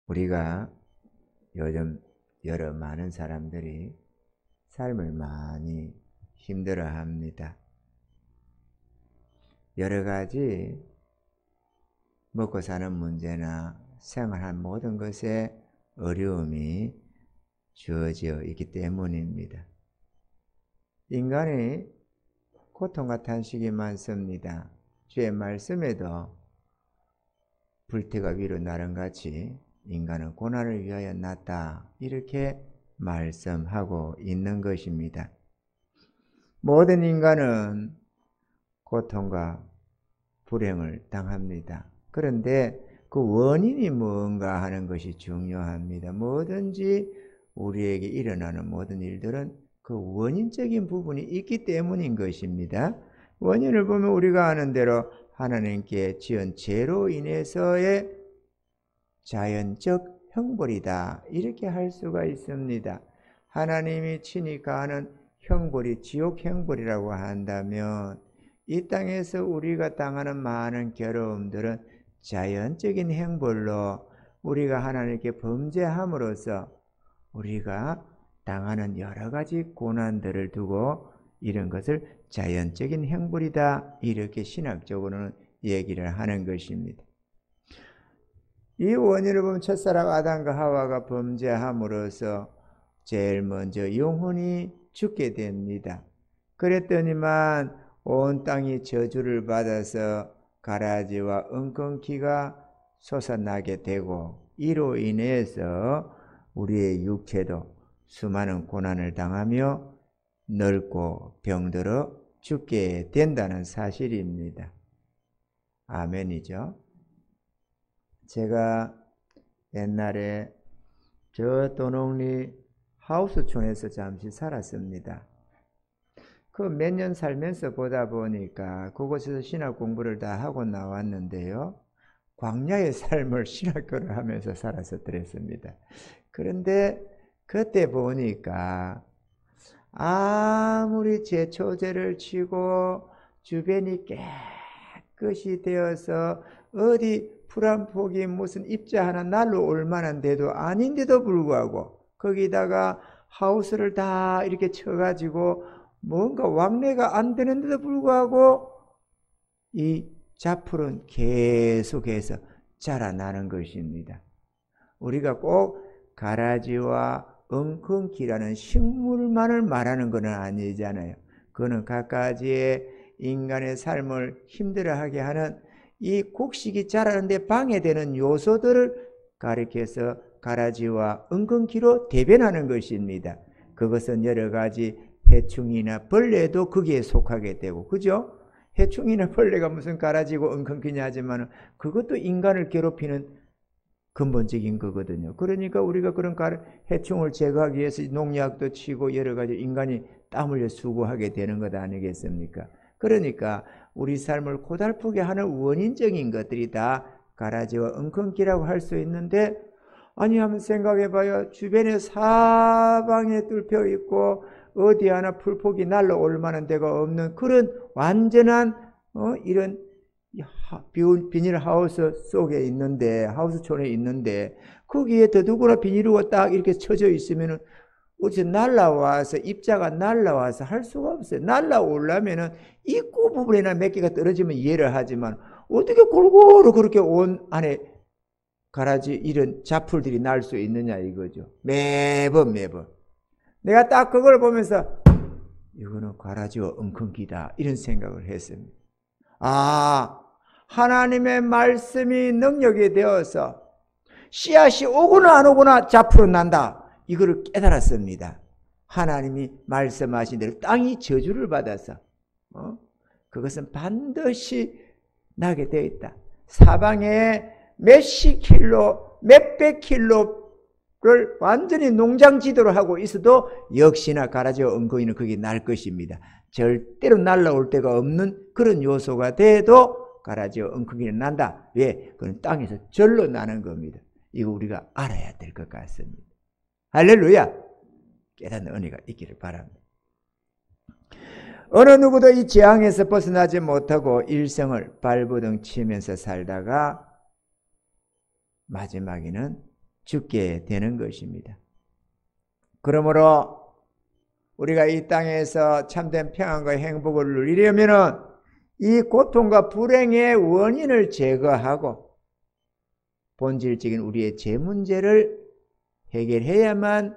우리가 요즘 여러 많은 사람들이 삶을 많이 힘들어 합니다. 여러 가지 먹고 사는 문제나 생활한 모든 것에 어려움이 주어져 있기 때문입니다. 인간이 고통과 탄식이 많습니다. 주의 말씀에도 불태가 위로 나른같이 인간은 고난을 위하여 났다, 이렇게 말씀하고 있는 것입니다. 모든 인간은 고통과 불행을 당합니다. 그런데 그 원인이 뭔가 하는 것이 중요합니다. 뭐든지 우리에게 일어나는 모든 일들은 그 원인적인 부분이 있기 때문인 것입니다. 원인을 보면 우리가 아는 대로 하나님께 지은 죄로 인해서의 자연적 형벌이다, 이렇게 할 수가 있습니다. 하나님이 친히 가하는 형벌이 지옥 형벌이라고 한다면 이 땅에서 우리가 당하는 많은 괴로움들은 자연적인 형벌로 우리가 하나님께 범죄함으로써 우리가 당하는 여러 가지 고난들을 두고 이런 것을 자연적인 형벌이다, 이렇게 신학적으로는 얘기를 하는 것입니다. 이 원인을 보면 첫사람 아담과 하와가 범죄함으로써 제일 먼저 영혼이 죽게 됩니다. 그랬더니만 온 땅이 저주를 받아서 가라지와 엉겅퀴가 솟아나게 되고, 이로 인해서 우리의 육체도 수많은 고난을 당하며 늙고 병들어 죽게 된다는 사실입니다. 아멘이죠. 제가 옛날에 저 도농리 하우스촌에서 잠시 살았습니다. 그 몇 년 살면서 보다 보니까 그곳에서 신학 공부를 다 하고 나왔는데요, 광야의 삶을 신학교를 하면서 살았었더랬습니다. 그런데 그때 보니까 아무리 제초제를 치고 주변이 깨끗이 되어서 어디 풀 한 폭이 무슨 입자 하나 날로 올 만한 데도 아닌데도 불구하고 거기다가 하우스를 다 이렇게 쳐가지고 뭔가 왕래가 안 되는데도 불구하고 이 잡풀은 계속해서 자라나는 것입니다. 우리가 꼭 가라지와 엉겅퀴라는 식물만을 말하는 것은 아니잖아요. 그거는 갖가지의 인간의 삶을 힘들어하게 하는 이 곡식이 자라는데 방해되는 요소들을 가리켜서 가라지와 엉겅퀴로 대변하는 것입니다. 그것은 여러 가지 해충이나 벌레도 거기에 속하게 되고, 그죠? 해충이나 벌레가 무슨 가라지고 엉겅퀴냐 하지만 그것도 인간을 괴롭히는 근본적인 거거든요. 그러니까 우리가 그런 해충을 제거하기 위해서 농약도 치고 여러 가지 인간이 땀 흘려 수고하게 되는 것 아니겠습니까? 그러니까 우리 삶을 고달프게 하는 원인적인 것들이 다 가라지와 엉겅퀴라고 할 수 있는데, 아니 한번 생각해봐요. 주변에 사방에 뚫혀 있고 어디 하나 풀폭이 날라올 만한 데가 없는 그런 완전한 이런 비닐하우스 속에 있는데, 하우스촌에 있는데 거기에 더 누구나 비닐우가 딱 이렇게 쳐져 있으면 어디서 날라와서 입자가 날라와서 할 수가 없어요. 날라오려면은 입구 부분이나 몇 개가 떨어지면 이해를 하지만 어떻게 골고루 그렇게 온 안에 가라지 이런 잡풀들이 날 수 있느냐 이거죠. 매번 내가 딱 그걸 보면서 이거는 가라지와 엉겅퀴다, 이런 생각을 했습니다. 아, 하나님의 말씀이 능력이 되어서 씨앗이 오거나 안 오거나 잡풀은 난다, 이거를 깨달았습니다. 하나님이 말씀하신 대로 땅이 저주를 받아서 그것은 반드시 나게 되어 있다. 사방에 몇십 킬로, 몇백 킬로를 완전히 농장 지도로 하고 있어도 역시나 가라지와 엉겅퀴는 거기 날 것입니다. 절대로 날라올 데가 없는 그런 요소가 돼도 가라지와 엉겅퀴는 난다. 왜? 그건 땅에서 절로 나는 겁니다. 이거 우리가 알아야 될 것 같습니다. 할렐루야! 깨닫는 은혜가 있기를 바랍니다. 어느 누구도 이 재앙에서 벗어나지 못하고 일생을 발버둥 치면서 살다가 마지막에는 죽게 되는 것입니다. 그러므로 우리가 이 땅에서 참된 평안과 행복을 누리려면은 이 고통과 불행의 원인을 제거하고 본질적인 우리의 죄 문제를 해결해야만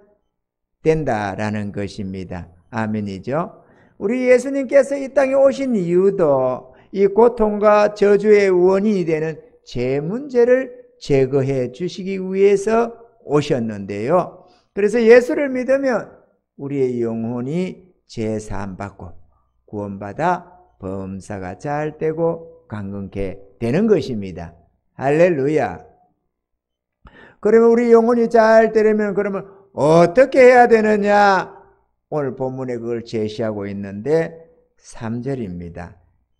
된다라는 것입니다. 아멘이죠. 우리 예수님께서 이 땅에 오신 이유도 이 고통과 저주의 원인이 되는 죄 문제를 제거해 주시기 위해서 오셨는데요. 그래서 예수를 믿으면 우리의 영혼이 죄 사함 받고 구원받아 범사가 잘 되고 강건케 되는 것입니다. 할렐루야. 그러면 우리 영혼이 잘 되려면 그러면 어떻게 해야 되느냐? 오늘 본문에 그걸 제시하고 있는데 3절입니다.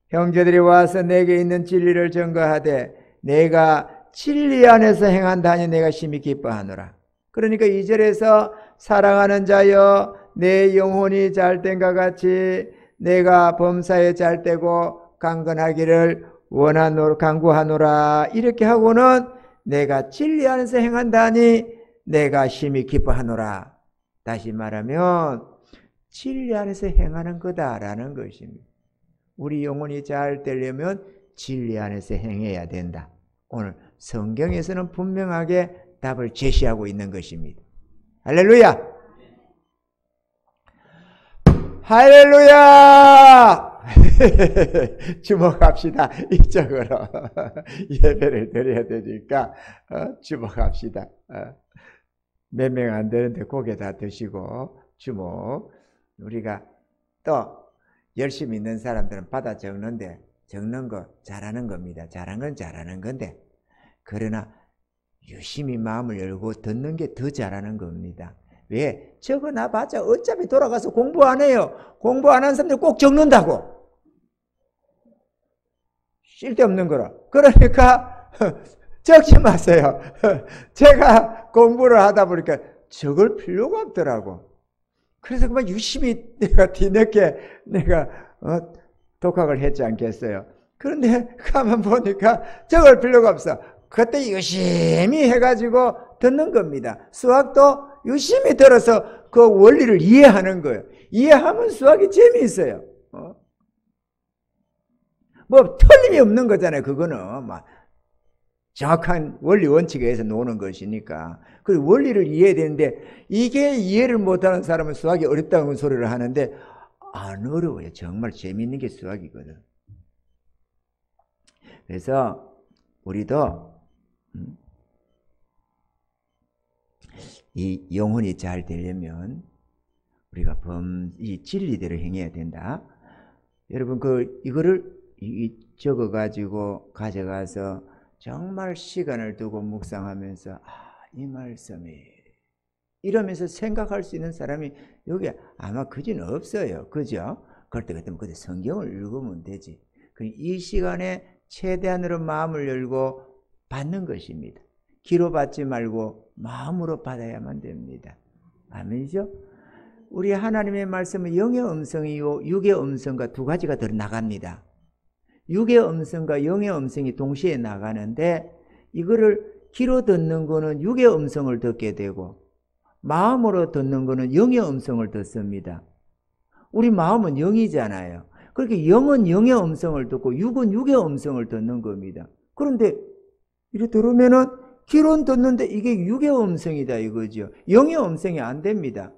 형제들이 와서 내게 있는 진리를 증거하되 내가 진리 안에서 행한다니 내가 심히 기뻐하노라. 그러니까 2절에서 사랑하는 자여 내 영혼이 잘된과 같이 내가 범사에 잘되고 강건하기를 간구하노라. 이렇게 하고는 내가 진리 안에서 행한다니 내가 심히 기뻐하노라. 다시 말하면 진리 안에서 행하는 거다라는 것입니다. 우리 영혼이 잘 되려면 진리 안에서 행해야 된다. 오늘 성경에서는 분명하게 답을 제시하고 있는 것입니다. 할렐루야! 할렐루야! 주목합시다. 이쪽으로 예배를 드려야 되니까 주목합시다. 몇 명 안 되는데 고개 다 드시고 주목. 우리가 또 열심히 있는 사람들은 받아 적는데 적는 거 잘하는 겁니다. 잘한 건 잘하는 건데 그러나 유심히 마음을 열고 듣는 게 더 잘하는 겁니다. 왜? 적어놔봤자 어차피 돌아가서 공부 안 해요. 공부 안 하는 사람들 꼭 적는다고. 쓸데없는 거라. 그러니까 적지 마세요. 제가 공부를 하다 보니까 적을 필요가 없더라고. 그래서 그만 유심히 내가 뒤늦게 내가 독학을 했지 않겠어요. 그런데 가만 보니까 적을 필요가 없어. 그때 유심히 해가지고 듣는 겁니다. 수학도 유심히 들어서 그 원리를 이해하는 거예요. 이해하면 수학이 재미있어요. 뭐 틀림이 없는 거잖아요. 그거는 막 정확한 원리 원칙에 의해서 노는 것이니까. 그리고 원리를 이해해야 되는데 이게 이해를 못하는 사람은 수학이 어렵다는 소리를 하는데 안 어려워요. 정말 재미있는 게 수학이거든. 그래서 우리도 이 영혼이 잘 되려면 우리가 이 진리대로 행해야 된다. 여러분 이거를 적어가지고 가져가서 정말 시간을 두고 묵상하면서 이 말씀이 이러면서 생각할 수 있는 사람이 여기 아마 그지는 없어요. 그죠? 그럴 때 같으면 그때 성경을 읽으면 되지. 이 시간에 최대한으로 마음을 열고 받는 것입니다. 귀로 받지 말고 마음으로 받아야만 됩니다. 아멘이죠? 우리 하나님의 말씀은 영의 음성이요 육의 음성과 두 가지가 더 나갑니다. 육의 음성과 영의 음성이 동시에 나가는데 이거를 귀로 듣는 거는 육의 음성을 듣게 되고 마음으로 듣는 거는 영의 음성을 듣습니다. 우리 마음은 영이잖아요. 그렇게 영은 영의 음성을 듣고 육은 육의 음성을 듣는 겁니다. 그런데 이렇게 들으면은 귀로는 듣는데 이게 육의 음성이다 이거죠. 영의 음성이 안 됩니다.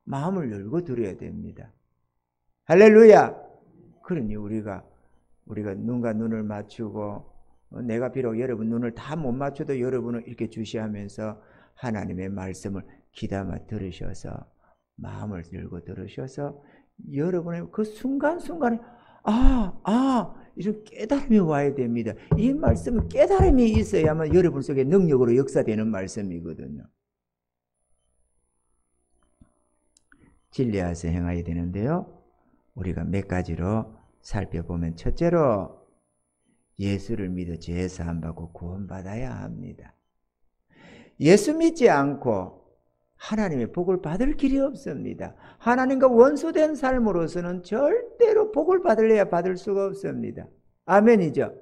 마음을 열고 들어야 됩니다. 할렐루야. 그러니 우리가 눈과 눈을 맞추고 내가 비록 여러분 눈을 다 못 맞춰도 여러분을 이렇게 주시하면서 하나님의 말씀을 귀담아 들으셔서 마음을 열고 들으셔서 여러분의 그 순간순간에 이런 깨달음이 와야 됩니다. 이 말씀은 깨달음이 있어야만 여러분 속에 능력으로 역사되는 말씀이거든요. 진리하여서 행해야 되는데요. 우리가 몇 가지로 살펴보면 첫째로 예수를 믿어 죄 사함 받고 구원받아야 합니다. 예수 믿지 않고 하나님의 복을 받을 길이 없습니다. 하나님과 원수된 삶으로서는 절대로 복을 받을래야 받을 수가 없습니다. 아멘이죠.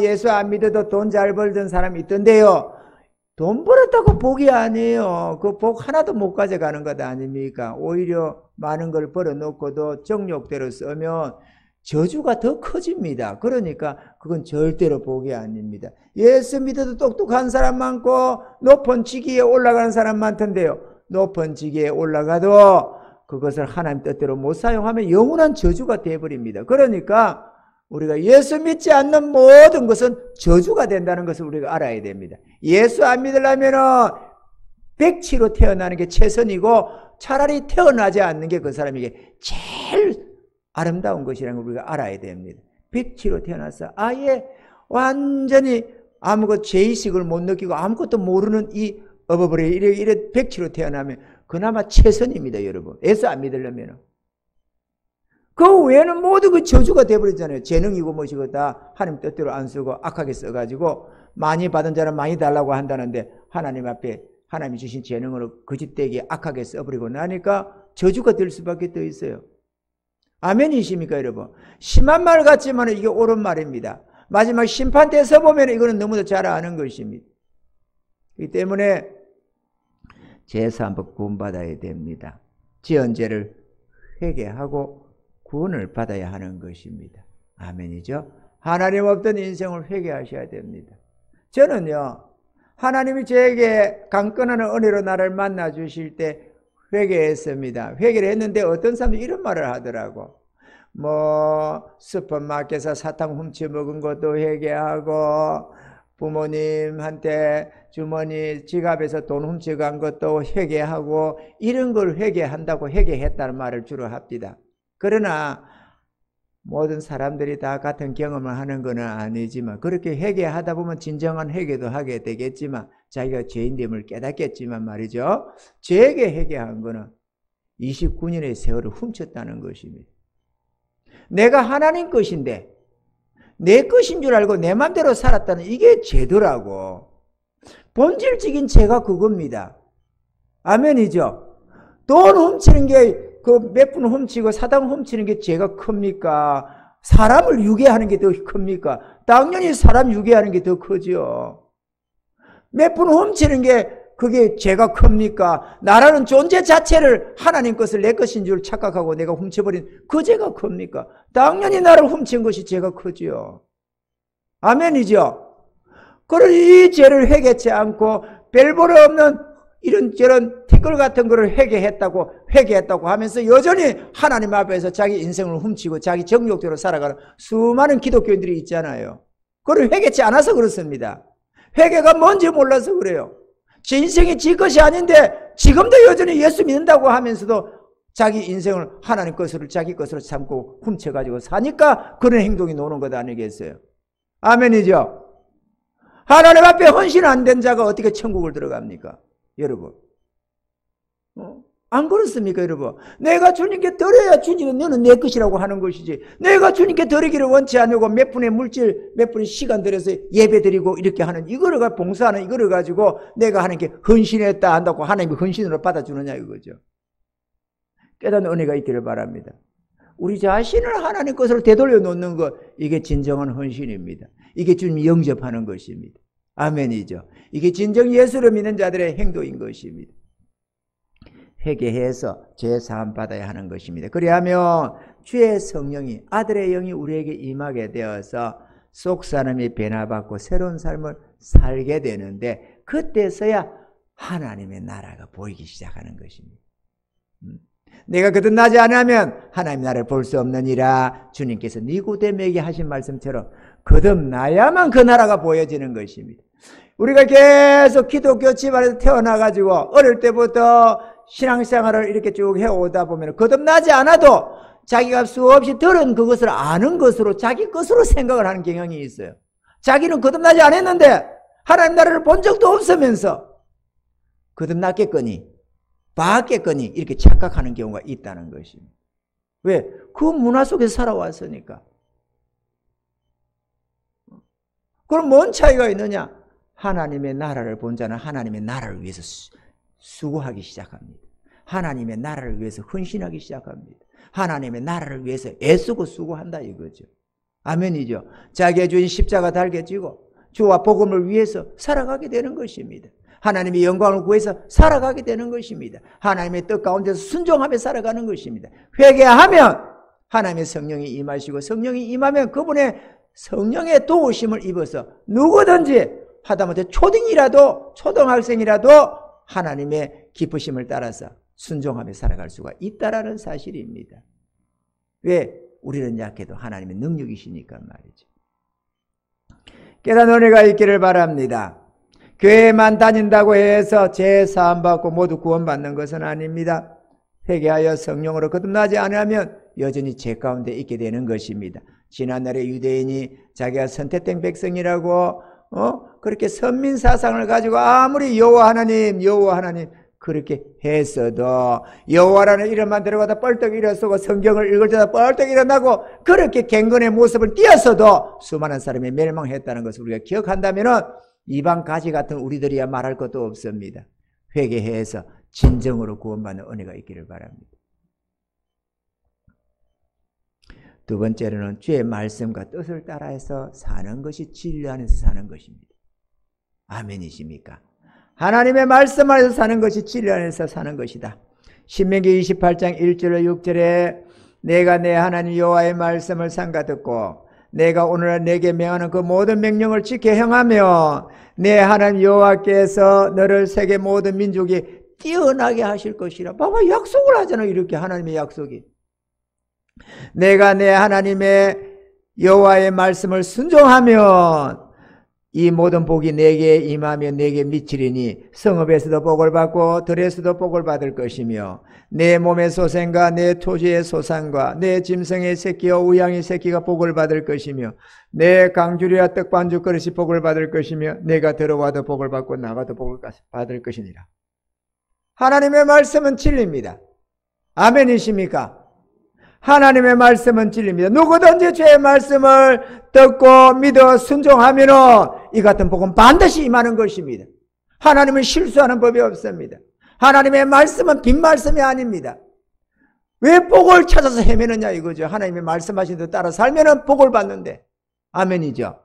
예수 안 믿어도 돈 잘 벌던 사람이 있던데요. 돈 벌었다고 복이 아니에요. 그 복 하나도 못 가져가는 것 아닙니까? 오히려 많은 걸 벌어놓고도 정욕대로 쓰면 저주가 더 커집니다. 그러니까 그건 절대로 복이 아닙니다. 예수 믿어도 똑똑한 사람 많고 높은 직위에 올라가는 사람 많던데요. 높은 직위에 올라가도 그것을 하나님 뜻대로 못 사용하면 영원한 저주가 되어버립니다. 그러니까 우리가 예수 믿지 않는 모든 것은 저주가 된다는 것을 우리가 알아야 됩니다. 예수 안 믿으려면 백치로 태어나는 게 최선이고 차라리 태어나지 않는 게 그 사람에게 제일 아름다운 것이라는 걸 우리가 알아야 됩니다. 백치로 태어나서 아예 완전히 아무것도 죄의식을 못 느끼고 아무것도 모르는 이 어버버리 이래 백치로 태어나면 그나마 최선입니다, 여러분. 예수 안 믿으려면. 그 외에는 모두 그 저주가 되어버리잖아요. 재능이고 뭐시고 다 하나님 뜻대로 안 쓰고 악하게 써가지고 많이 받은 자는 많이 달라고 한다는데 하나님 앞에 하나님이 주신 재능으로 거짓되게 악하게 써버리고 나니까 저주가 될 수밖에 더 있어요. 아멘이십니까, 여러분? 심한 말 같지만 이게 옳은 말입니다. 마지막 심판대에 서보면 이거는 너무도 잘 아는 것입니다. 그렇기 때문에 제사 한번 구원받아야 됩니다. 지은 죄를 회개하고 구원을 받아야 하는 것입니다. 아멘이죠? 하나님 없던 인생을 회개하셔야 됩니다. 저는요, 하나님이 저에게 강건한 은혜로 나를 만나 주실 때 회개했습니다. 회개를 했는데 어떤 사람들이 이런 말을 하더라고. 슈퍼마켓에서 사탕 훔쳐 먹은 것도 회개하고, 부모님한테 주머니 지갑에서 돈 훔쳐간 것도 회개하고, 이런 걸 회개한다고 회개했다는 말을 주로 합니다. 그러나 모든 사람들이 다 같은 경험을 하는 건 아니지만 그렇게 회개하다 보면 진정한 회개도 하게 되겠지만 자기가 죄인됨을 깨닫겠지만 말이죠. 죄에게 회개한 거는 29년의 세월을 훔쳤다는 것입니다. 내가 하나님 것인데 내 것인 줄 알고 내 맘대로 살았다는 이게 죄더라고. 본질적인 죄가 그겁니다. 아멘이죠. 돈 훔치는 게 그 몇 푼 훔치고 사당 훔치는 게 죄가 큽니까? 사람을 유괴하는 게 더 큽니까? 당연히 사람 유괴하는 게 더 크죠. 몇 푼 훔치는 게 그게 죄가 큽니까? 나라는 존재 자체를 하나님 것을 내 것인 줄 착각하고 내가 훔쳐버린 그 죄가 큽니까? 당연히 나를 훔친 것이 죄가 크지요. 아멘이죠. 그런 이 죄를 회개치 않고 별볼 없는 이런저런 티끌 같은 거를 회개했다고 하면서 여전히 하나님 앞에서 자기 인생을 훔치고 자기 정욕대로 살아가는 수많은 기독교인들이 있잖아요. 그걸 회개치 않아서 그렇습니다. 회개가 뭔지 몰라서 그래요. 제 인생이 지 것이 아닌데 지금도 여전히 예수 믿는다고 하면서도 자기 인생을 하나님 것으로 자기 것으로 삼고 훔쳐가지고 사니까 그런 행동이 나오는 것 아니겠어요? 아멘이죠? 하나님 앞에 헌신 안 된 자가 어떻게 천국을 들어갑니까? 여러분, 안 그렇습니까, 여러분? 내가 주님께 드려야 주님은 너는 내 것이라고 하는 것이지. 내가 주님께 드리기를 원치 않고 몇 분의 물질, 몇 분의 시간 들여서 예배 드리고 이렇게 하는 이거를 봉사하는 이거를 가지고 내가 하나님께 헌신했다 한다고 하나님이 헌신으로 받아주느냐 이거죠. 깨닫는 은혜가 있기를 바랍니다. 우리 자신을 하나님 것으로 되돌려 놓는 것, 이게 진정한 헌신입니다. 이게 주님 영접하는 것입니다. 아멘이죠. 이게 진정 예수를 믿는 자들의 행동인 것입니다. 회개해서 죄 사함 받아야 하는 것입니다. 그리하면 주의 성령이 아들의 영이 우리에게 임하게 되어서 속사람이 변화받고 새로운 삶을 살게 되는데 그때서야 하나님의 나라가 보이기 시작하는 것입니다. 내가 거듭나지 않으면 하나님 나라를 볼 수 없느니라 주님께서 니고데모에게 하신 말씀처럼 거듭나야만 그 나라가 보여지는 것입니다. 우리가 계속 기독교 집안에서 태어나가지고 어릴 때부터 신앙생활을 이렇게 쭉 해오다 보면 거듭나지 않아도 자기가 수없이 들은 그것을 아는 것으로 자기 것으로 생각을 하는 경향이 있어요. 자기는 거듭나지 않았는데 하나님 나라를 본 적도 없으면서 거듭났겠거니 봤겠거니 이렇게 착각하는 경우가 있다는 것입니다. 왜? 그 문화 속에서 살아왔으니까. 그럼 뭔 차이가 있느냐? 하나님의 나라를 본 자는 하나님의 나라를 위해서 수고하기 시작합니다. 하나님의 나라를 위해서 헌신하기 시작합니다. 하나님의 나라를 위해서 애쓰고 수고한다 이거죠. 아멘이죠. 자기의 주인 십자가 달게 지고 주와 복음을 위해서 살아가게 되는 것입니다. 하나님의 영광을 구해서 살아가게 되는 것입니다. 하나님의 뜻 가운데서 순종하며 살아가는 것입니다. 회개하면 하나님의 성령이 임하시고, 성령이 임하면 그분의 성령의 도우심을 입어서 누구든지 하다못해 초딩이라도, 초등학생이라도 하나님의 기쁘심을 따라서 순종하며 살아갈 수가 있다라는 사실입니다. 왜? 우리는 약해도 하나님의 능력이시니까 말이죠. 깨닫는 은혜가 있기를 바랍니다. 교회만 다닌다고 해서 죄 사함받고 모두 구원받는 것은 아닙니다. 회개하여 성령으로 거듭나지 않으면 여전히 죄 가운데 있게 되는 것입니다. 지난날에 유대인이 자기가 선택된 백성이라고 그렇게 선민사상을 가지고 아무리 여호와 하나님 그렇게 했어도, 여호와라는 이름만 들어가다 뻘떡 일어서고 성경을 읽을 때다 뻘떡 일어나고 그렇게 갱건의 모습을 띄었어도 수많은 사람이 멸망했다는 것을 우리가 기억한다면 이방 가지 같은 우리들이야 말할 것도 없습니다. 회개해서 진정으로 구원받는 은혜가 있기를 바랍니다. 두 번째로는 주의 말씀과 뜻을 따라해서 사는 것이 진리 안에서 사는 것입니다. 아멘이십니까? 하나님의 말씀 안에서 사는 것이 진리 안에서 사는 것이다. 신명기 28장 1절로 6절에 내가 내 하나님 여호와의 말씀을 삼가 듣고 내가 오늘날 내게 명하는 그 모든 명령을 지켜 행하며 내 하나님 여호와께서 너를 세계 모든 민족이 뛰어나게 하실 것이라. 봐봐, 약속을 하잖아. 이렇게 하나님의 약속이. 내가 내 하나님의 여호와의 말씀을 순종하면 이 모든 복이 내게 임하며 내게 미치리니 성읍에서도 복을 받고 들에서도 복을 받을 것이며 내 몸의 소생과 내 토지의 소산과 내 짐승의 새끼와 우양의 새끼가 복을 받을 것이며 내 강주리와 떡반죽 그릇이 복을 받을 것이며 내가 들어와도 복을 받고 나가도 복을 받을 것이니라. 하나님의 말씀은 진리입니다. 아멘이십니까? 하나님의 말씀은 진리입니다. 누구든지 주의 말씀을 듣고 믿어 순종하면 이 같은 복은 반드시 임하는 것입니다. 하나님은 실수하는 법이 없습니다. 하나님의 말씀은 빈 말씀이 아닙니다. 왜 복을 찾아서 헤매느냐 이거죠. 하나님의 말씀하신 대로 따라 살면 복을 받는데. 아멘이죠.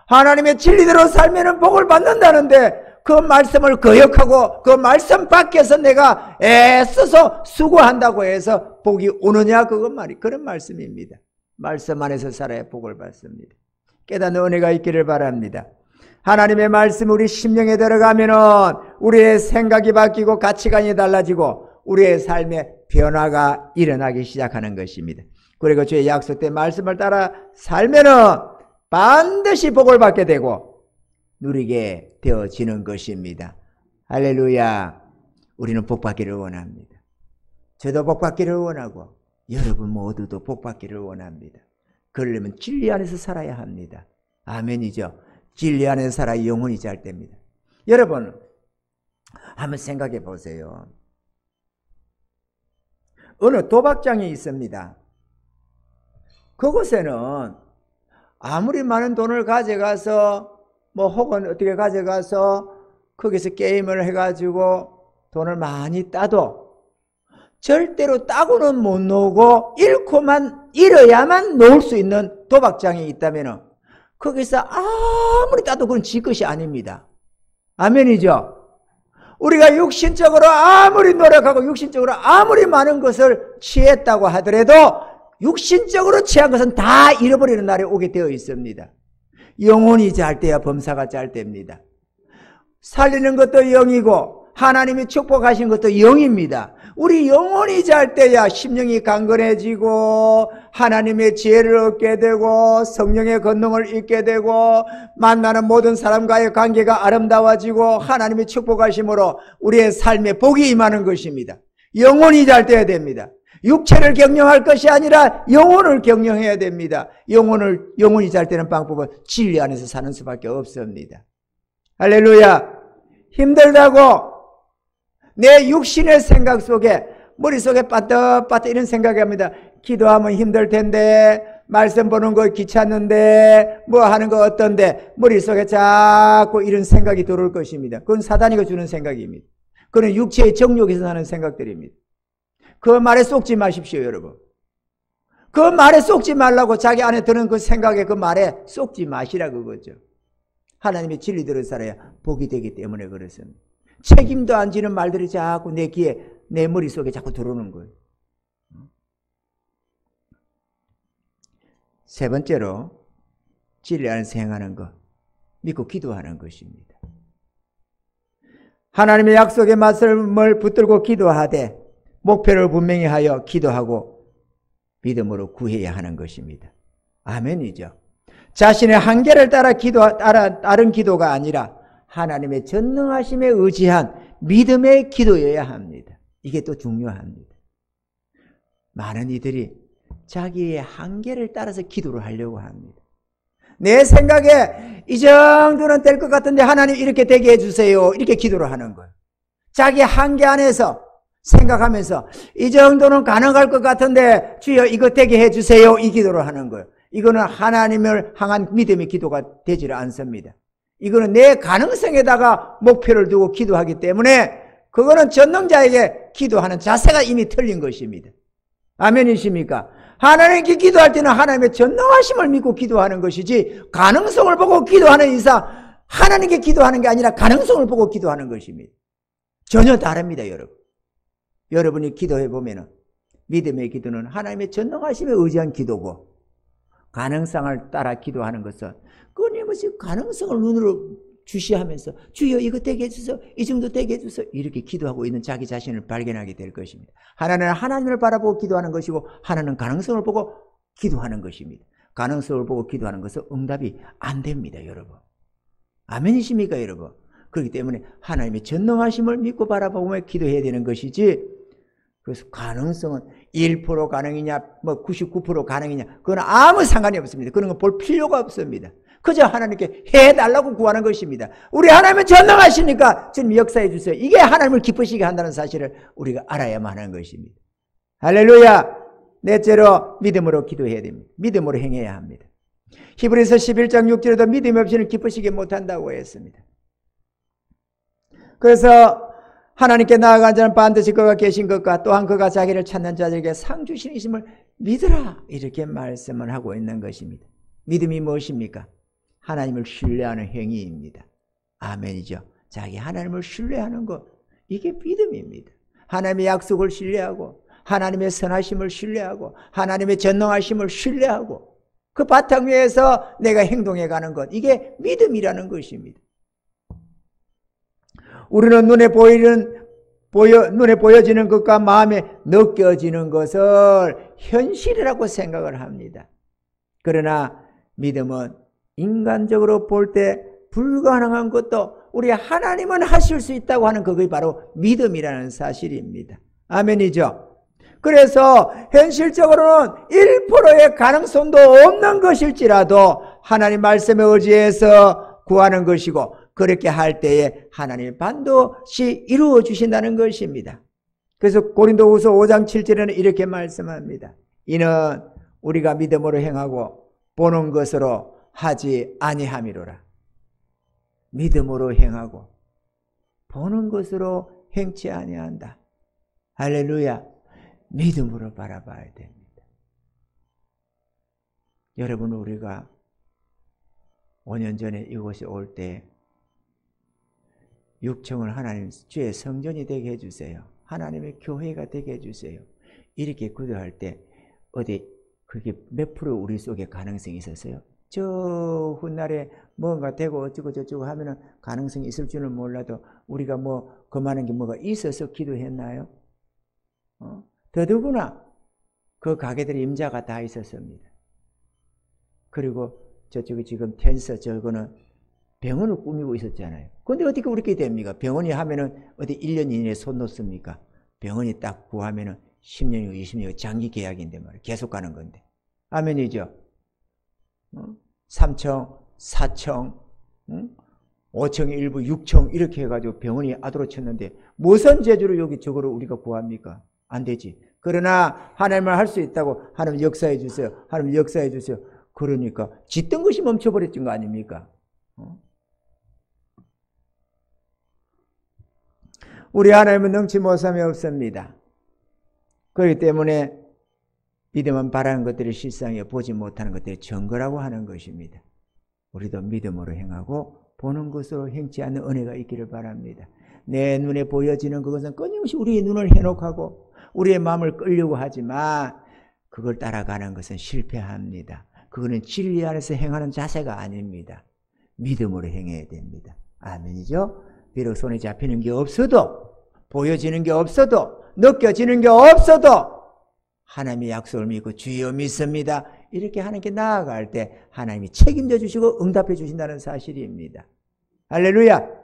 하나님의 진리대로 살면 복을 받는다는데 그 말씀을 거역하고 그 말씀 밖에서 내가 애써서 수고한다고 해서 복이 오느냐 그건 그런 말씀입니다. 말씀 안에서 살아야 복을 받습니다. 깨닫는 은혜가 있기를 바랍니다. 하나님의 말씀 우리 심령에 들어가면은 우리의 생각이 바뀌고 가치관이 달라지고 우리의 삶에 변화가 일어나기 시작하는 것입니다. 그리고 주의 약속된 말씀을 따라 살면은 반드시 복을 받게 되고 누리게 되어지는 것입니다. 할렐루야. 우리는 복받기를 원합니다. 저도 복받기를 원하고 여러분 모두도 복받기를 원합니다. 그러려면 진리 안에서 살아야 합니다. 아멘이죠. 진리 안에서 살아야 영혼이 잘 됩니다. 여러분 한번 생각해 보세요. 어느 도박장이 있습니다. 그곳에는 아무리 많은 돈을 가져가서 혹은 어떻게 가져가서 거기서 게임을 해가지고 돈을 많이 따도 절대로 따고는 못 놓고 잃어야만 놓을 수 있는 도박장이 있다면 거기서 아무리 따도 그건 지 것이 아닙니다. 아멘이죠. 우리가 육신적으로 아무리 노력하고 육신적으로 아무리 많은 것을 취했다고 하더라도 육신적으로 취한 것은 다 잃어버리는 날이 오게 되어 있습니다. 영혼이 잘 때야 범사가 잘 됩니다. 살리는 것도 영이고 하나님이 축복하신 것도 영입니다. 우리 영혼이 잘 때야 심령이 강건해지고 하나님의 지혜를 얻게 되고 성령의 권능을 잊게 되고 만나는 모든 사람과의 관계가 아름다워지고 하나님의 축복하심으로 우리의 삶에 복이 임하는 것입니다. 영혼이 잘 돼야 됩니다. 육체를 경영할 것이 아니라 영혼을 경영해야 됩니다. 영혼이 잘 되는 방법은 진리 안에서 사는 수밖에 없습니다. 할렐루야. 힘들다고 내 육신의 생각 속에 머릿속에 빠떡빠떡 이런 생각이 합니다. 기도하면 힘들 텐데 말씀 보는 거 귀찮는데 뭐 하는 거 어떤데 머릿속에 자꾸 이런 생각이 들어올 것입니다. 그건 사단이가 주는 생각입니다. 그건 육체의 정욕에서 나는 생각들입니다. 그 말에 쏙지 마십시오, 여러분. 그 말에 쏙지 말라고 자기 안에 드는 그 생각에 그 말에 쏙지 마시라 그거죠. 하나님의 진리대로 살아야 복이 되기 때문에 그렇습니다. 책임도 안 지는 말들이 자꾸 내 귀에, 내 머릿속에 자꾸 들어오는 거예요. 세 번째로 진리 안에서 행하는 것, 믿고 기도하는 것입니다. 하나님의 약속에 맞설 붙들고 기도하되 목표를 분명히 하여 기도하고 믿음으로 구해야 하는 것입니다. 아멘이죠. 자신의 한계를 따라 다른 기도가 아니라 하나님의 전능하심에 의지한 믿음의 기도여야 합니다. 이게 또 중요합니다. 많은 이들이 자기의 한계를 따라서 기도를 하려고 합니다. 내 생각에 이 정도는 될 것 같은데 하나님 이렇게 되게 해주세요. 이렇게 기도를 하는 거예요. 자기 한계 안에서 생각하면서 이 정도는 가능할 것 같은데 주여 이거 되게 해주세요. 이 기도를 하는 거예요. 이거는 하나님을 향한 믿음의 기도가 되질 않습니다. 이거는 내 가능성에다가 목표를 두고 기도하기 때문에 그거는 전능자에게 기도하는 자세가 이미 틀린 것입니다. 아멘이십니까? 하나님께 기도할 때는 하나님의 전능하심을 믿고 기도하는 것이지 가능성을 보고 기도하는 이상 하나님께 기도하는 게 아니라 가능성을 보고 기도하는 것입니다. 전혀 다릅니다, 여러분. 여러분이 기도해 보면은 믿음의 기도는 하나님의 전능하심에 의지한 기도고 가능성을 따라 기도하는 것은 끊임없이 가능성을 눈으로 주시하면서 주여 이거 되게 해주세요. 이 정도 되게 해주세요. 이렇게 기도하고 있는 자기 자신을 발견하게 될 것입니다. 하나는 하나님을 바라보고 기도하는 것이고 하나는 가능성을 보고 기도하는 것입니다. 가능성을 보고 기도하는 것은 응답이 안 됩니다, 여러분. 아멘이십니까, 여러분? 그렇기 때문에 하나님의 전능하심을 믿고 바라보며 기도해야 되는 것이지 그래서 가능성은 1% 가능이냐 뭐 99% 가능이냐 그건 아무 상관이 없습니다. 그런 거 볼 필요가 없습니다. 그저 하나님께 해달라고 구하는 것입니다. 우리 하나님은 전능하시니까 지금 역사해 주세요. 이게 하나님을 기쁘시게 한다는 사실을 우리가 알아야만 하는 것입니다. 할렐루야. 넷째로 믿음으로 기도해야 됩니다. 믿음으로 행해야 합니다. 히브리서 11장 6절에도 믿음 없이는 기쁘시게 못한다고 했습니다. 그래서 하나님께 나아간 자는 반드시 그가 계신 것과 또한 그가 자기를 찾는 자들에게 상 주시심을 믿으라 이렇게 말씀을 하고 있는 것입니다. 믿음이 무엇입니까? 하나님을 신뢰하는 행위입니다. 아멘이죠. 자기 하나님을 신뢰하는 것 이게 믿음입니다. 하나님의 약속을 신뢰하고 하나님의 선하심을 신뢰하고 하나님의 전능하심을 신뢰하고 그 바탕 위에서 내가 행동해 가는 것 이게 믿음이라는 것입니다. 우리는 눈에 보여지는 것과 마음에 느껴지는 것을 현실이라고 생각을 합니다. 그러나 믿음은 인간적으로 볼 때 불가능한 것도 우리 하나님은 하실 수 있다고 하는 그것이 바로 믿음이라는 사실입니다. 아멘이죠. 그래서 현실적으로는 1%의 가능성도 없는 것일지라도 하나님 말씀에 의지해서 구하는 것이고 그렇게 할 때에 하나님이 반드시 이루어 주신다는 것입니다. 그래서 고린도후서 5장 7절에는 이렇게 말씀합니다. 이는 우리가 믿음으로 행하고 보는 것으로 하지 아니함이로라. 믿음으로 행하고 보는 것으로 행치 아니한다. 할렐루야. 믿음으로 바라봐야 됩니다. 여러분 우리가 5년 전에 이곳에 올 때 육청을 하나님 주의 성전이 되게 해주세요. 하나님의 교회가 되게 해주세요. 이렇게 기도할 때 어디 그게 몇 프로 우리 속에 가능성이 있었어요? 저 훗날에 뭔가 되고 어쩌고 저쩌고 하면은 가능성이 있을 줄은 몰라도 우리가 뭐 그만한 게 뭐가 있어서 기도했나요? 더더구나 그 가게들의 임자가 다 있었습니다. 그리고 저쪽에 지금 텐서 저거는 병원을 꾸미고 있었잖아요. 그런데 어떻게 그렇게 됩니까? 병원이 하면은 어디 1년 이내에 손 놓습니까? 병원이 딱 구하면은 10년이고 20년이고 장기 계약인데 말이에요. 계속 가는 건데. 아멘이죠. 3청, 4청, 5청 일부, 6청 이렇게 해가지고 병원이 아도로 쳤는데 무슨 재주로 여기 저거를 우리가 구합니까? 안 되지. 그러나 하나님은 할 수 있다고 하나님 역사해 주세요. 하나님 역사해 주세요. 그러니까 짓던 것이 멈춰버렸던 거 아닙니까? 우리 하나님은 능치 못함이 없습니다. 그렇기 때문에 믿음은 바라는 것들이 실상에 보지 못하는 것들이 증거라고 하는 것입니다. 우리도 믿음으로 행하고 보는 것으로 행치 않는 은혜가 있기를 바랍니다. 내 눈에 보여지는 그것은 끊임없이 우리의 눈을 해놓고 우리의 마음을 끌려고 하지만 그걸 따라가는 것은 실패합니다. 그거는 진리 안에서 행하는 자세가 아닙니다. 믿음으로 행해야 됩니다. 아멘이죠? 비록 손에 잡히는 게 없어도, 보여지는 게 없어도, 느껴지는 게 없어도 하나님의 약속을 믿고 주여 믿습니다. 이렇게 하나님께 나아갈 때 하나님이 책임져 주시고 응답해 주신다는 사실입니다. 할렐루야!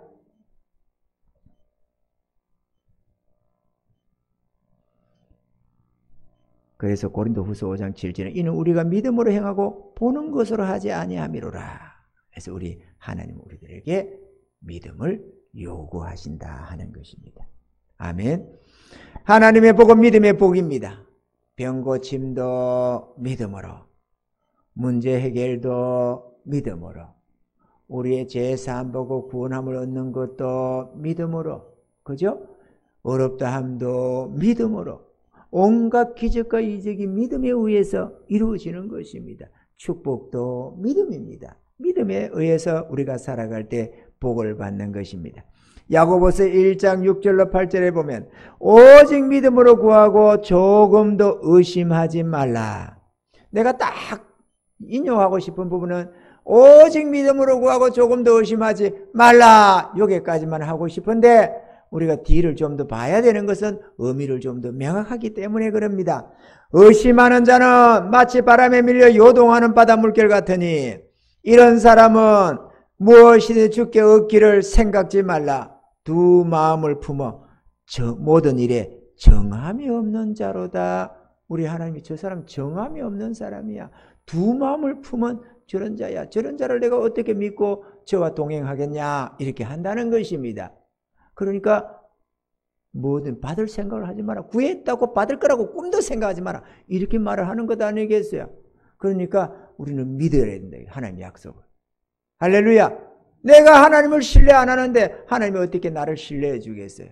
그래서 고린도후서 5장 7절에 이는 우리가 믿음으로 행하고 보는 것으로 하지 아니함이로라. 그래서 하나님 우리들에게 믿음을 요구하신다 하는 것입니다. 아멘. 하나님의 복은 믿음의 복입니다. 병 고침도 믿음으로, 문제 해결도 믿음으로, 우리의 죄 사함 보고 구원함을 얻는 것도 믿음으로, 그죠? 어렵다 함도 믿음으로, 온갖 기적과 이적이 믿음에 의해서 이루어지는 것입니다. 축복도 믿음입니다. 믿음에 의해서 우리가 살아갈 때 복을 받는 것입니다. 야고보서 1장 6절로 8절에 보면 오직 믿음으로 구하고 조금도 의심하지 말라. 내가 딱 인용하고 싶은 부분은 오직 믿음으로 구하고 조금도 의심하지 말라. 여기까지만 하고 싶은데 우리가 뒤를 좀 더 봐야 되는 것은 의미를 좀 더 명확하기 때문에 그럽니다. 의심하는 자는 마치 바람에 밀려 요동하는 바다 물결 같으니 이런 사람은 무엇이든 주께 얻기를 생각지 말라. 두 마음을 품어 모든 일에 정함이 없는 자로다. 우리 하나님이 저 사람 정함이 없는 사람이야. 두 마음을 품은 저런 자야. 저런 자를 내가 어떻게 믿고 저와 동행하겠냐 이렇게 한다는 것입니다. 그러니까 뭐든 받을 생각을 하지 마라. 구했다고 받을 거라고 꿈도 생각하지 마라. 이렇게 말을 하는 것 아니겠어요? 그러니까 우리는 믿어야 된다. 하나님 약속을. 할렐루야. 내가 하나님을 신뢰 안 하는데 하나님이 어떻게 나를 신뢰해 주겠어요?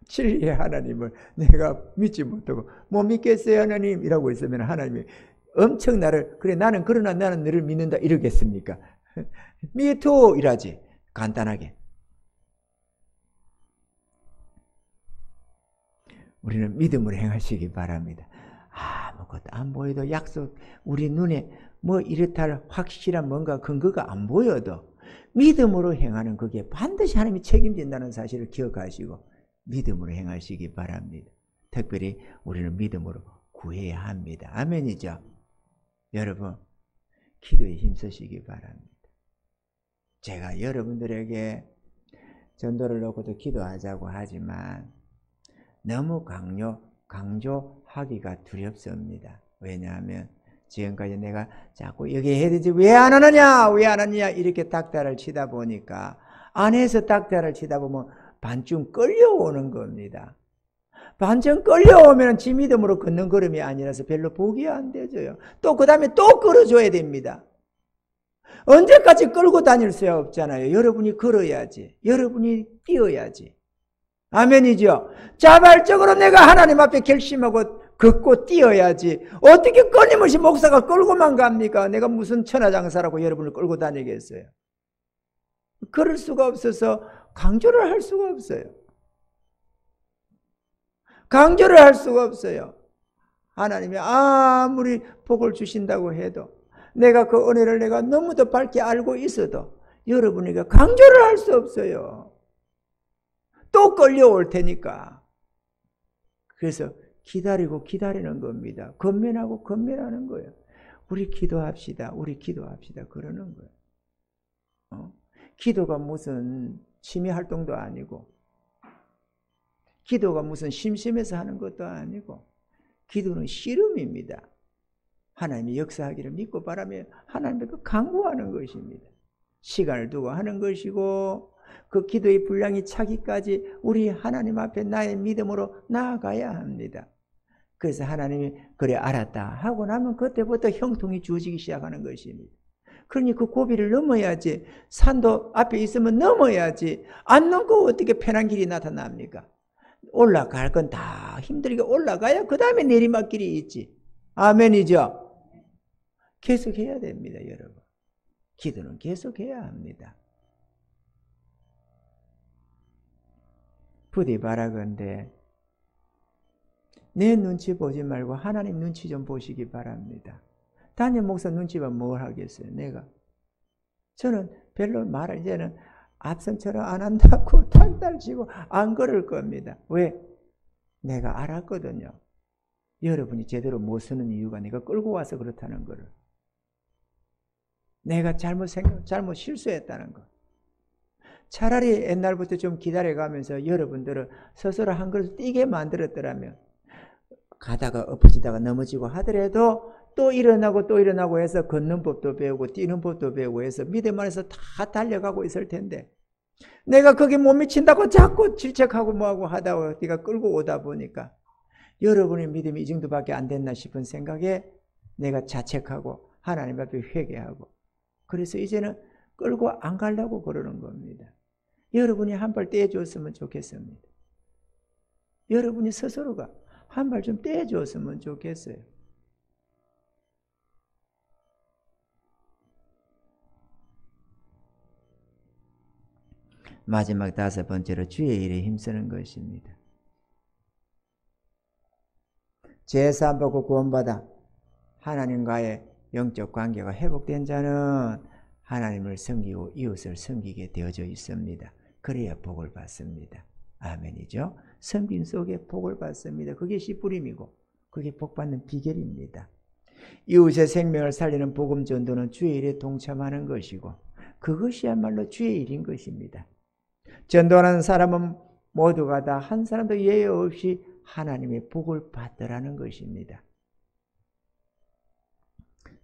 진리의 하나님을 내가 믿지 못하고 못 믿겠어요 하나님 이라고 있으면 하나님이 엄청 나를 그래 나는 그러나 나는 너를 믿는다 이러겠습니까? Me too 이라지. 간단하게. 우리는 믿음으로 행하시기 바랍니다. 아무것도 안 보여도 약속 우리 눈에 뭐 이렇다 할 확실한 뭔가 근거가 안 보여도 믿음으로 행하는 그게 반드시 하나님이 책임진다는 사실을 기억하시고 믿음으로 행하시기 바랍니다. 특별히 우리는 믿음으로 구해야 합니다. 아멘이죠? 여러분 기도에 힘쓰시기 바랍니다. 제가 여러분들에게 전도를 놓고도 기도하자고 하지만 너무 강조하기가 두렵습니다. 왜냐하면 지금까지 내가 자꾸 여기 해야 되지 왜 안 하느냐 왜 안 하느냐 이렇게 닥달을 치다 보니까 안에서 닥달을 치다 보면 반쯤 끌려오는 겁니다. 반쯤 끌려오면 지 믿음으로 걷는 걸음이 아니라서 별로 복이 안 되져요. 또 그 다음에 또 끌어줘야 됩니다. 언제까지 끌고 다닐 수 없잖아요. 여러분이 걸어야지. 여러분이 뛰어야지. 아멘이죠. 자발적으로 내가 하나님 앞에 결심하고 걷고 뛰어야지. 어떻게 끊임없이 목사가 끌고만 갑니까? 내가 무슨 천하장사라고 여러분을 끌고 다니겠어요? 그럴 수가 없어서 강조를 할 수가 없어요. 강조를 할 수가 없어요. 하나님이 아무리 복을 주신다고 해도 내가 그 은혜를 내가 너무도 밝게 알고 있어도 여러분에게 강조를 할 수 없어요. 또 끌려올 테니까. 그래서 기다리고 기다리는 겁니다. 건면하고 건면하는 거예요. 우리 기도합시다. 우리 기도합시다. 그러는 거예요. 기도가 무슨 취미 활동도 아니고 기도가 무슨 심심해서 하는 것도 아니고 기도는 씨름입니다. 하나님이 역사하기를 믿고 바라며 하나님께 간구하는 것입니다. 시간을 두고 하는 것이고 그 기도의 분량이 차기까지 우리 하나님 앞에 나의 믿음으로 나아가야 합니다. 그래서 하나님이 그래 알았다 하고 나면 그때부터 형통이 주어지기 시작하는 것입니다. 그러니 그 고비를 넘어야지. 산도 앞에 있으면 넘어야지. 안 넘고 어떻게 편한 길이 나타납니까? 올라갈 건 다 힘들게 올라가야 그 다음에 내리막길이 있지. 아멘이죠? 계속해야 됩니다, 여러분. 기도는 계속해야 합니다. 부디 바라건대 내 눈치 보지 말고 하나님 눈치 좀 보시기 바랍니다. 담임 목사 눈치 보면 뭘 하겠어요, 내가. 저는 별로 말을 이제는 앞선처럼 안 한다고 탈탈치고 안 걸을 겁니다. 왜? 내가 알았거든요. 여러분이 제대로 못 쓰는 이유가 내가 끌고 와서 그렇다는 거를. 내가 잘못 실수했다는 거. 차라리 옛날부터 좀 기다려가면서 여러분들은 스스로 한 그릇 뛰게 만들었더라면 가다가 엎어지다가 넘어지고 하더라도 또 일어나고 해서 걷는 법도 배우고 뛰는 법도 배우고 해서 믿음 안에서 다 달려가고 있을 텐데 내가 거기 못 미친다고 자꾸 질책하고 뭐하고 하다가 네가 끌고 오다 보니까 여러분의 믿음이 이 정도밖에 안 됐나 싶은 생각에 내가 자책하고 하나님 앞에 회개하고 그래서 이제는 끌고 안 가려고 그러는 겁니다. 여러분이 한 발 떼어줬으면 좋겠습니다. 여러분이 스스로가 한 발 좀 떼어줬으면 좋겠어요. 마지막 5번째로 주의 일에 힘쓰는 것입니다. 제사 받고 구원받아 하나님과의 영적 관계가 회복된 자는 하나님을 섬기고 이웃을 섬기게 되어져 있습니다. 그래야 복을 받습니다. 아멘이죠. 섬김 속에 복을 받습니다. 그게 씨뿌림이고 그게 복받는 비결입니다. 이웃의 생명을 살리는 복음 전도는 주의 일에 동참하는 것이고 그것이야말로 주의 일인 것입니다. 전도하는 사람은 모두가 다 한 사람도 예외 없이 하나님의 복을 받으라는 것입니다.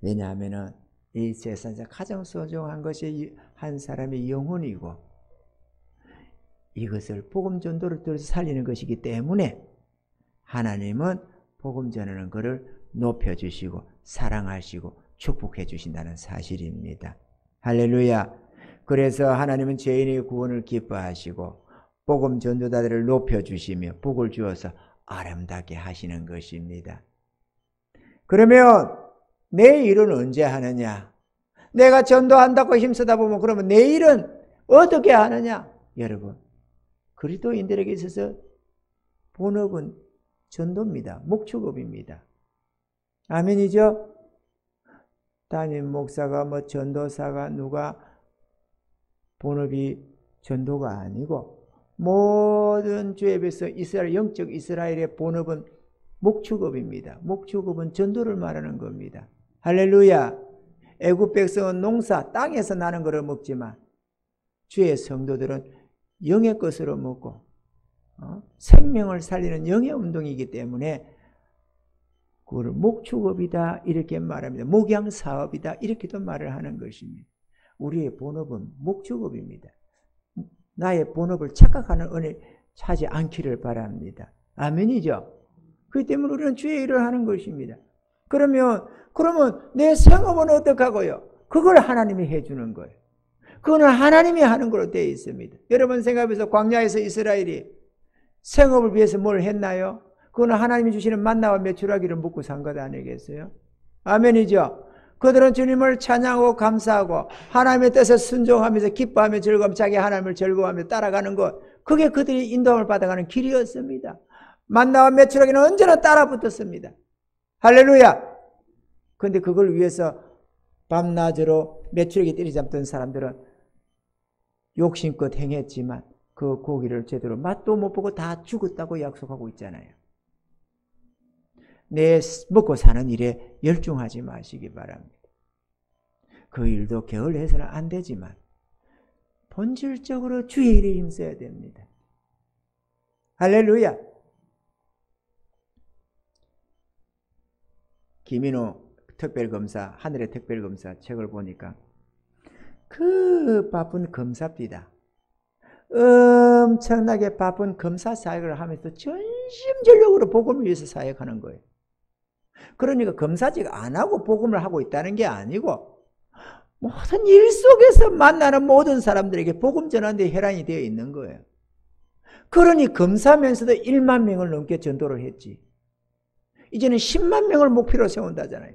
왜냐하면 이 세상에서 가장 소중한 것이 한 사람의 영혼이고 이것을 복음 전도를 통해서 살리는 것이기 때문에 하나님은 복음 전하는 것을 높여주시고 사랑하시고 축복해 주신다는 사실입니다. 할렐루야. 그래서 하나님은 죄인의 구원을 기뻐하시고 복음 전도자들을 높여주시며 복을 주어서 아름답게 하시는 것입니다. 그러면 내 일은 언제 하느냐? 내가 전도한다고 힘쓰다 보면 그러면 내 일은 어떻게 하느냐? 여러분, 그리스도인들에게 있어서 본업은 전도입니다. 목축업입니다. 아멘이죠? 담임 목사가 전도사가 누가 본업이 전도가 아니고 모든 주 앞에서 영적 이스라엘의 본업은 목축업입니다. 목축업은 전도를 말하는 겁니다. 할렐루야. 애굽 백성은 농사 땅에서 나는 것을 먹지만 주의 성도들은 영의 것으로 먹고 생명을 살리는 영의 운동이기 때문에 그걸 목축업이다 이렇게 말합니다. 목양사업이다 이렇게도 말을 하는 것입니다. 우리의 본업은 목축업입니다. 나의 본업을 착각하는 은혜 차지 않기를 바랍니다. 아멘이죠? 그렇기 때문에 우리는 주의 일을 하는 것입니다. 그러면 내 생업은 어떡하고요? 그걸 하나님이 해주는 거예요. 그거는 하나님이 하는 걸로 되어 있습니다. 여러분 생각해서 광야에서 이스라엘이 생업을 위해서 뭘 했나요? 그거는 하나님이 주시는 만나와 메추라기를 먹고 산 것 아니겠어요? 아멘이죠? 그들은 주님을 찬양하고 감사하고 하나님의 뜻에 순종하면서 기뻐하며 즐거우며 자기 하나님을 즐거워하며 따라가는 것, 그게 그들이 인도함을 받아가는 길이었습니다. 만나와 메추라기는 언제나 따라 붙었습니다. 할렐루야. 그런데 그걸 위해서 밤낮으로 메추라기 때리잡던 사람들은 욕심껏 행했지만 그 고기를 제대로 맛도 못 보고 다 죽었다고 약속하고 있잖아요. 내 먹고 사는 일에 열중하지 마시기 바랍니다. 그 일도 게을러서는 안 되지만 본질적으로 주의 일에 힘써야 됩니다. 할렐루야. 김인호 특별검사, 하늘의 특별검사 책을 보니까 그 바쁜 검사입니다. 엄청나게 바쁜 검사 사역을 하면서 전심전력으로 복음을 위해서 사역하는 거예요. 그러니까 검사직 안 하고 복음을 하고 있다는 게 아니고 모든 일 속에서 만나는 모든 사람들에게 복음 전하는 데 혈안이 되어 있는 거예요. 그러니 검사면서도 1만 명을 넘게 전도를 했지. 이제는 10만 명을 목표로 세운다잖아요.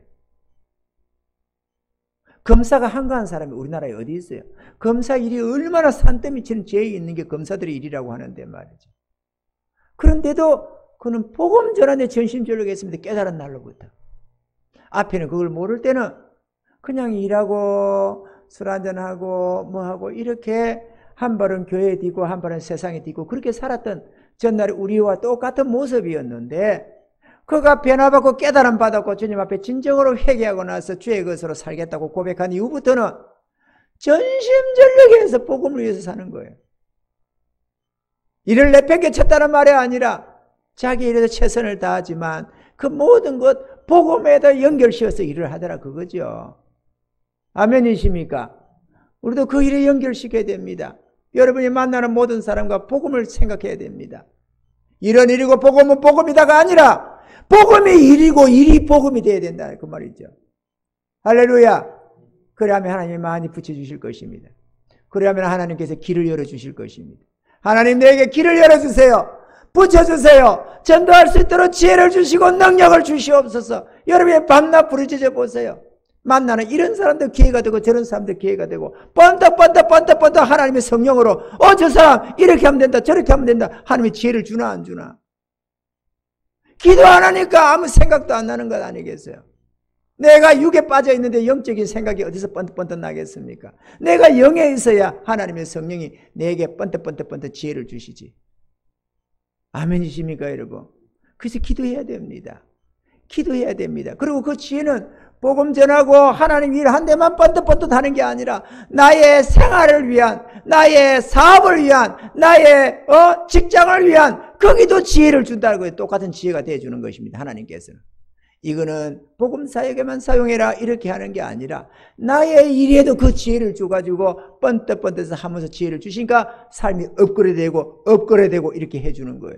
검사가 한가한 사람이 우리나라에 어디 있어요? 검사 일이 얼마나 산더미 치는 죄에 있는 게 검사들의 일이라고 하는데 말이죠. 그런데도 그는 복음 전하는데 전심전력했습니다. 깨달은 날로부터. 앞에는 그걸 모를 때는 그냥 일하고 술 한잔하고 뭐하고 이렇게 한 발은 교회에 뛰고 한 발은 세상에 뛰고 그렇게 살았던 전날에 우리와 똑같은 모습이었는데 그가 변화받고 깨달음 받았고 주님 앞에 진정으로 회개하고 나서 주의 것으로 살겠다고 고백한 이후부터는 전심전력에서 복음을 위해서 사는 거예요. 일을 내팽개쳤다는 말이 아니라 자기 일에서 최선을 다하지만 그 모든 것 복음에다 연결시켜서 일을 하더라 그거죠. 아멘이십니까? 우리도 그 일에 연결시켜야 됩니다. 여러분이 만나는 모든 사람과 복음을 생각해야 됩니다. 이런 일이고 복음은 복음이다가 아니라 복음이 일이고 일이 복음이 돼야 된다 그 말이죠. 할렐루야. 그래야면 하나님이 많이 붙여주실 것입니다. 그래야면 하나님께서 길을 열어주실 것입니다. 하나님 내게 길을 열어주세요. 붙여주세요. 전도할 수 있도록 지혜를 주시고 능력을 주시옵소서. 여러분이 밤낮 부르짖어 보세요. 만나는 이런 사람들 기회가 되고 저런 사람들 기회가 되고 번떡 하나님의 성령으로 저 사람 이렇게 하면 된다 저렇게 하면 된다. 하나님이 지혜를 주나 안 주나. 기도 안 하니까 아무 생각도 안 나는 것 아니겠어요. 내가 육에 빠져 있는데 영적인 생각이 어디서 번뜩번뜩 나겠습니까? 내가 영에 있어야 하나님의 성령이 내게 번뜩번뜩 지혜를 주시지. 아멘이십니까 여러분? 그래서 기도해야 됩니다. 기도해야 됩니다. 그리고 그 지혜는 복음 전하고 하나님 일 한 데만 번뜩번뜩 하는 게 아니라 나의 생활을 위한, 나의 사업을 위한, 나의 직장을 위한 거기도 지혜를 준다는 거예요. 똑같은 지혜가 되어주는 것입니다. 하나님께서는. 이거는 복음 사역에만 사용해라 이렇게 하는 게 아니라 나의 일에도 그 지혜를 줘가지고 번뜩번뜩 하면서 지혜를 주시니까 삶이 업그레이드되고 이렇게 해주는 거예요.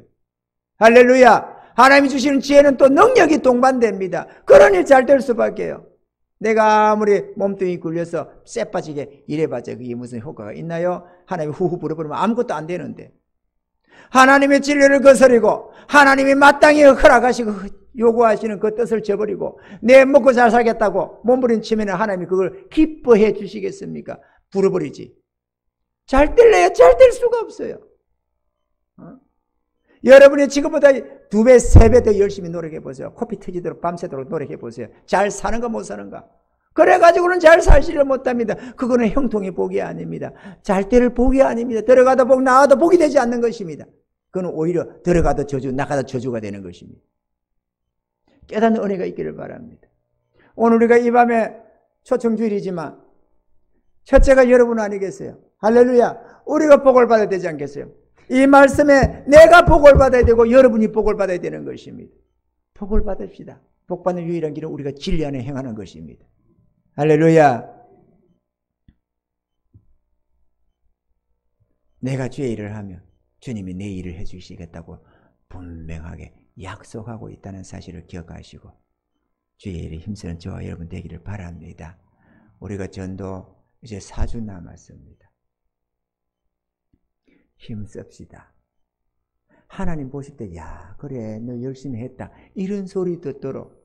할렐루야. 하나님이 주시는 지혜는 또 능력이 동반됩니다. 그러니 잘 될 수밖에요. 내가 아무리 몸뚱이 굴려서 쎄 빠지게 일해봤자 그게 무슨 효과가 있나요? 하나님이 후후 불어버리면 아무것도 안 되는데. 하나님의 진리를 거스리고 하나님이 마땅히 허락하시고 요구하시는 그 뜻을 저버리고 내 먹고 잘 살겠다고 몸부림치면 하나님이 그걸 기뻐해 주시겠습니까? 불어버리지. 잘 될래요? 잘 될 수가 없어요. 여러분이 지금보다 2배, 3배 더 열심히 노력해 보세요. 코피 터지도록 밤새도록 노력해 보세요. 잘 사는가 못 사는가? 그래가지고는 잘 살지를 못합니다. 그거는 형통의 복이 아닙니다. 잘 때를 복이 아닙니다. 들어가도 복, 나가도 복이 되지 않는 것입니다. 그건 오히려 들어가도 저주, 나가도 저주가 되는 것입니다. 깨닫는 은혜가 있기를 바랍니다. 오늘 우리가 이 밤에 초청주일이지만 첫째가 여러분 아니겠어요? 할렐루야. 우리가 복을 받아야 되지 않겠어요? 이 말씀에 내가 복을 받아야 되고 여러분이 복을 받아야 되는 것입니다. 복을 받읍시다. 복 받는 유일한 길은 우리가 진리 안에 행하는 것입니다. 할렐루야. 내가 주의 일을 하면 주님이 내 일을 해주시겠다고 분명하게 약속하고 있다는 사실을 기억하시고 주의 일에 힘쓰는 저와 여러분 되기를 바랍니다. 우리가 전도 이제 4주 남았습니다. 힘씁시다. 하나님 보실 때 야 그래 너 열심히 했다 이런 소리 듣도록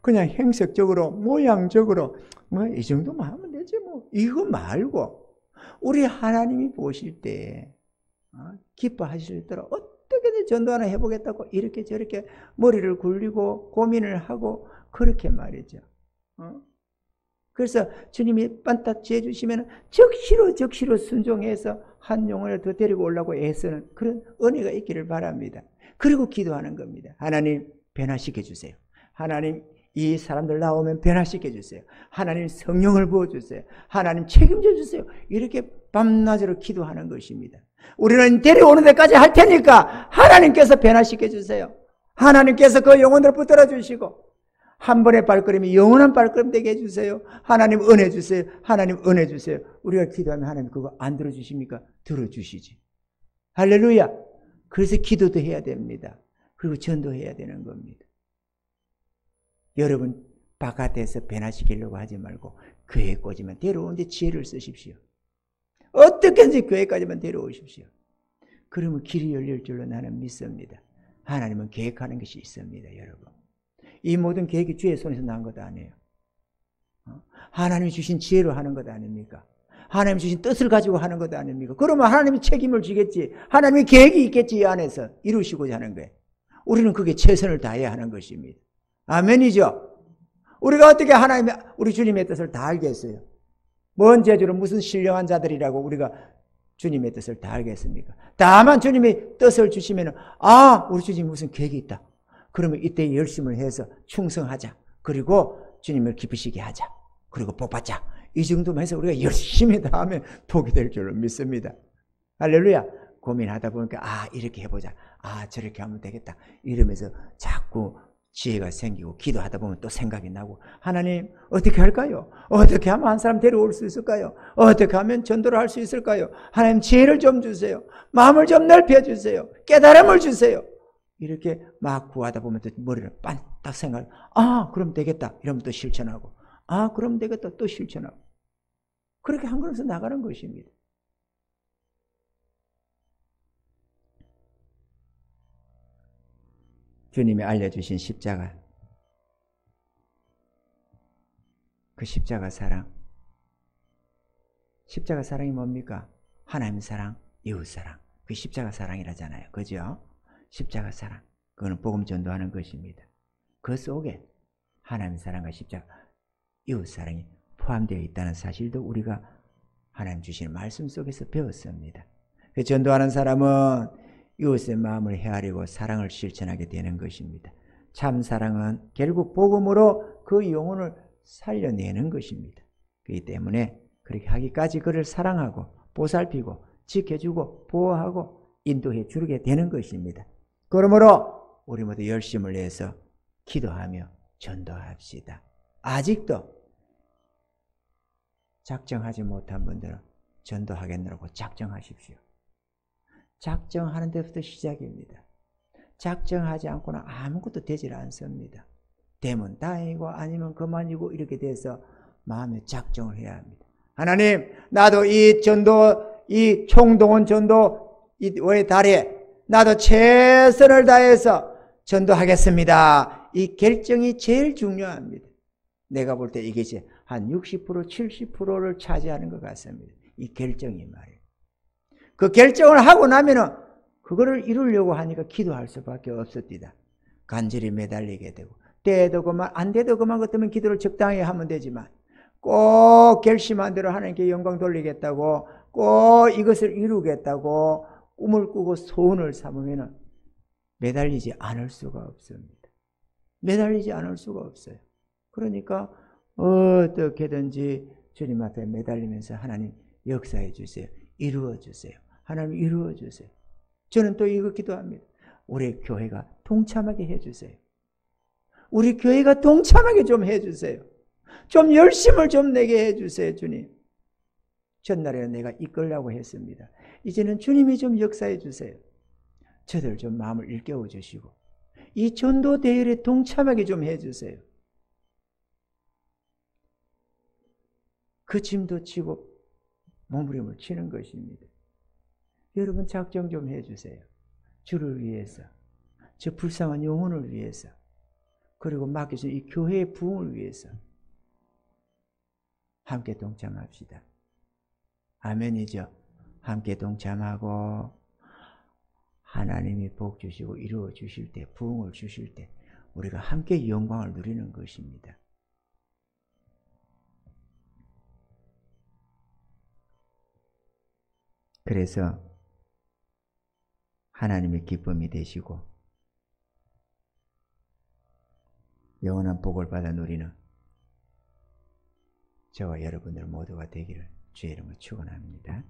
그냥 행색적으로 모양적으로 뭐 이 정도만 하면 되지 뭐 이거 말고 우리 하나님이 보실 때 기뻐하시도록 어떻게든 전도 하나 해보겠다고 이렇게 저렇게 머리를 굴리고 고민을 하고 그렇게 말이죠. 그래서 주님이 빤딱 지어 주시면 적시로 순종해서 한 영혼을 더 데리고 오려고 애쓰는 그런 은혜가 있기를 바랍니다. 그리고 기도하는 겁니다. 하나님 변화시켜 주세요. 하나님 이 사람들 나오면 변화시켜 주세요. 하나님 성령을 부어주세요. 하나님 책임져 주세요. 이렇게 밤낮으로 기도하는 것입니다. 우리는 데려오는 데까지 할 테니까 하나님께서 변화시켜 주세요. 하나님께서 그 영혼들을 붙들어 주시고 한 번의 발걸음이 영원한 발걸음 되게 해주세요. 하나님 은혜 주세요. 하나님 은혜 주세요. 우리가 기도하면 하나님 그거 안 들어주십니까? 들어주시지. 할렐루야. 그래서 기도도 해야 됩니다. 그리고 전도해야 되는 겁니다. 여러분 바깥에서 변화시키려고 하지 말고 교회에 꽂으면 데려오는데 지혜를 쓰십시오. 어떻게든지 교회까지만 데려오십시오. 그러면 길이 열릴 줄로 나는 믿습니다. 하나님은 계획하는 것이 있습니다. 여러분. 이 모든 계획이 주의 손에서 난 것 아니에요. 하나님이 주신 지혜로 하는 것 아닙니까? 하나님 주신 뜻을 가지고 하는 것 아닙니까? 그러면 하나님이 책임을 지겠지. 하나님의 계획이 있겠지. 이 안에서 이루시고자 하는 거예요. 우리는 그게 최선을 다해야 하는 것입니다. 아멘이죠? 우리가 어떻게 하나님의 우리 주님의 뜻을 다 알겠어요? 뭔 재주로 무슨 신령한 자들이라고 우리가 주님의 뜻을 다 알겠습니까? 다만 주님의 뜻을 주시면 우리 주님이 무슨 계획이 있다. 그러면 이때 열심을 해서 충성하자. 그리고 주님을 기쁘시게 하자. 그리고 복받자. 이 정도만 해서 우리가 열심히 다 하면 복이 될 줄로 믿습니다. 할렐루야. 고민하다 보니까 이렇게 해보자. 저렇게 하면 되겠다. 이러면서 자꾸 지혜가 생기고 기도하다 보면 또 생각이 나고 하나님 어떻게 할까요? 어떻게 하면 한 사람 데려올 수 있을까요? 어떻게 하면 전도를 할 수 있을까요? 하나님 지혜를 좀 주세요. 마음을 좀 넓혀주세요. 깨달음을 주세요. 이렇게 막 구하다 보면 또 머리를 빤딱 생각 그럼 되겠다. 이러면 또 실천하고 그럼 되겠다. 또 실천하고 그렇게 한 걸음씩 나가는 것입니다. 주님이 알려주신 십자가, 그 십자가 사랑. 십자가 사랑이 뭡니까? 하나님 사랑, 이웃 사랑. 그 십자가 사랑이라잖아요. 그죠? 십자가 사랑. 그거는 복음 전도하는 것입니다. 그 속에 하나님 사랑과 십자가, 이웃 사랑이 포함되어 있다는 사실도 우리가 하나님 주시는 말씀 속에서 배웠습니다. 그 전도하는 사람은 이웃의 마음을 헤아리고 사랑을 실천하게 되는 것입니다. 참 사랑은 결국 복음으로 그 영혼을 살려내는 것입니다. 그렇기 때문에 그렇게 하기까지 그를 사랑하고 보살피고 지켜주고 보호하고 인도해 주게 되는 것입니다. 그러므로 우리 모두 열심을 내서 기도하며 전도합시다. 아직도 작정하지 못한 분들은 전도하겠노라고 작정하십시오. 작정하는 데부터 시작입니다. 작정하지 않고는 아무것도 되질 않습니다. 되면 다행이고 아니면 그만이고 이렇게 돼서 마음에 작정을 해야 합니다. 하나님, 나도 이 전도, 이 총동원 전도 의 달에 나도 최선을 다해서 전도하겠습니다. 이 결정이 제일 중요합니다. 내가 볼 때 이게 한 60%, 70%를 차지하는 것 같습니다. 이 결정이 말이에요. 그 결정을 하고 나면은 그거를 이루려고 하니까 기도할 수밖에 없었디다. 간절히 매달리게 되고 돼도 그만 안 돼도 그만 같으면 기도를 적당히 하면 되지만 꼭 결심한 대로 하나님께 영광 돌리겠다고 꼭 이것을 이루겠다고 꿈을 꾸고 소원을 삼으면은 매달리지 않을 수가 없습니다. 매달리지 않을 수가 없어요. 그러니까 어떻게든지 주님 앞에 매달리면서 하나님 역사해 주세요. 이루어 주세요. 하나님 이루어 주세요. 저는 또 이거 기도합니다. 우리 교회가 동참하게 해 주세요. 우리 교회가 동참하게 좀 해 주세요. 좀 열심을 좀 내게 해 주세요, 주님. 전날에는 내가 이끌려고 했습니다. 이제는 주님이 좀 역사해 주세요. 저들 좀 마음을 일깨워 주시고 이 전도 대열에 동참하게 좀 해 주세요. 그 짐도 지고 몸부림을 치는 것입니다. 여러분 작정 좀 해주세요. 주를 위해서, 저 불쌍한 영혼을 위해서, 그리고 맡겨진 이 교회의 부흥을 위해서 함께 동참합시다. 아멘이죠. 함께 동참하고 하나님이 복 주시고 이루어 주실 때, 부흥을 주실 때 우리가 함께 영광을 누리는 것입니다. 그래서 하나님의 기쁨이 되시고 영원한 복을 받아 누리는 저와 여러분들 모두가 되기를 주의 이름으로 축원합니다.